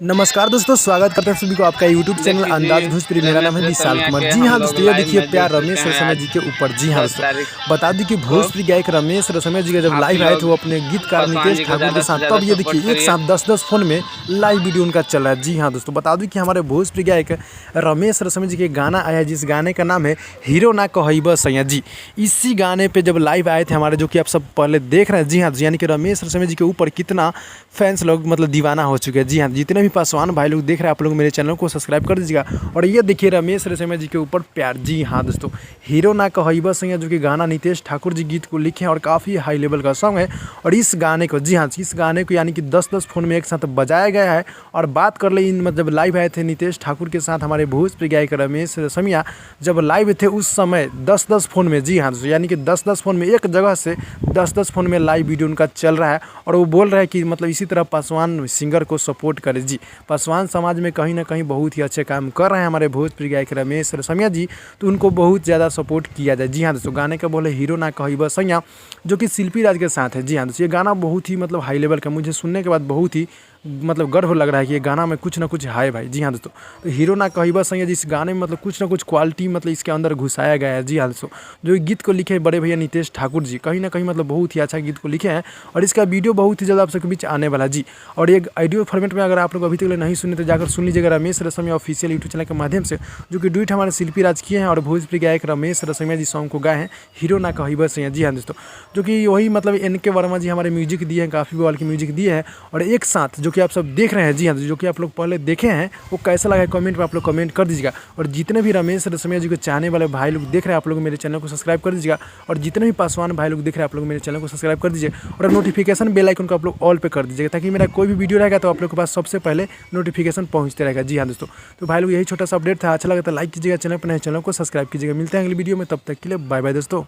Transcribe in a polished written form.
नमस्कार दोस्तों, स्वागत करते हैं सभी को आपका यूट्यूब चैनल अंदाज भोजपुरी। मेरा नाम है विशाल कुमार। जी हाँ दोस्तों, ये देखिए प्यार रमेश रसमिया जी के ऊपर। जी हाँ दोस्तों, बता दें कि भोजपुरी गायक रमेश रसमिया जी का जब लाइव आए थे वो अपने गीतकार नितेश ठाकुर के साथ, तब ये देखिए एक साथ 10-10 फोन में लाइव वीडियो उनका चल रहा है। जी हाँ दोस्तों, बता दूं कि हमारे भोजपुरी गायक रमेश रसमिया जी के गाना आया है, जिस गाने का नाम है हीरो ना कहइबा सैया जी। इसी गाने पे जब लाइव आए थे हमारे, जो कि आप सब पहले देख रहे हैं। जी हाँ, यानी कि रमेश रसमिया जी के ऊपर कितना फैंस लोग मतलब दीवाना हो चुके हैं। जी हाँ, जितने भी पासवान भाई लोग देख रहे हैं, आप लोग मेरे चैनल को सब्सक्राइब कर दीजिएगा। और ये देखिए रमेश रसमिया जी के ऊपर प्यार। जी हाँ दोस्तों, हीरो ना कहइबा सैया जो कि गाना नितेश ठाकुर जी गीत को लिखे हैं और काफ़ी हाई लेवल का सॉन्ग है। और इस गाने को, जी हाँ, इस गाने को यानी कि 10-10 फोन में एक साथ बजाया गया है। और बात कर ले इन मतलब लाइव आए थे नितेश ठाकुर के साथ हमारे भोजपुरी गायक रमेश रसमिया, जब लाइव थे उस समय 10-10 फोन में। जी हाँ दोस्तों, यानी कि 10-10 फोन में, एक जगह से 10-10 फोन में लाइव वीडियो उनका चल रहा है। और वो बोल रहे हैं कि मतलब इसी तरह पासवान सिंगर को सपोर्ट करें। जी, पासवान समाज में कहीं ना कहीं बहुत ही अच्छे काम कर रहे हैं हमारे भोजपुरी गायक रमेश रसमिया जी, तो उनको बहुत ज़्यादा सपोर्ट किया जाए। जी हाँ दोस्तों, गाने का बोले हीरो ना कहइबा सैया, जो कि शिल्पी राज के साथ है। जी हाँ दोस्तों, ये गाना बहुत ही मतलब हाई लेवल का, मुझे सुनने के बाद बहुत ही मतलब गर्व लग रहा है कि ये गाना में कुछ ना कुछ है भाई। जी हाँ दोस्तों, तो हीरो ना कहइबा सैया जी, इस गाने में मतलब कुछ ना कुछ क्वालिटी मतलब इसके अंदर घुसाया गया है। जी हाँ दोस्तों, जो गीत को लिखे बड़े भैया नितेश ठाकुर जी, कहीं ना कहीं मतलब बहुत ही अच्छा गीत को लिखे हैं। और इसका वीडियो बहुत ही ज़्यादा आप सबके बीच आने वाला। जी, और ये ऑडियो फॉर्मेट में अगर आप लोग अभी तक नहीं सुने तो जाकर सुन लीजिएगा रमेश रसमिया ऑफिशियल यूट्यूब चैनल के माध्यम से, जो कि डुएट हमारे शिल्पी राज किए हैं और भोजपुरी गायक रमेश रसमिया जी सॉन्ग को गाए हैं हीरो ना कहइबा सैया। जी हाँ दोस्तों, जो कि वही मतलब NK वर्मा जी हमारे म्यूजिक दिए हैं, काफ़ी बवाल की म्यूजिक दिए हैं। और एक साथ जो कि आप सब देख रहे हैं, जी हाँ, जो कि आप लोग पहले देखे हैं, वो कैसा लगा है कमेंट में आप लोग कमेंट कर दीजिएगा। और जितने भी रमेश रसमिया जी को चाहने वाले भाई लोग देख रहे हैं, आप लोग मेरे चैनल को सब्सक्राइब कर दीजिएगा। और जितने भी पासवान भाई लोग देख रहे हैं, आप लोग मेरे चैनल को सब्सक्राइब कर दीजिए। और नोटिफिकेशन बेल आइकन को आप लोग ऑल पे कर दीजिएगा, ताकि मेरा कोई भी वीडियो रहेगा तो आप लोग के पास सबसे पहले नोटिफिकेशन पहुंचते रहेगा। जी हाँ दोस्तों, तो भाई लोग यही छोटा सा अपडेट था। अच्छा लगा तो लाइक कीजिएगा, चैनल पर नए चैनल को सब्सक्राइब कीजिएगा। मिलते हैं अगली वीडियो में, तब तक के लिए बाय बाय दोस्तों।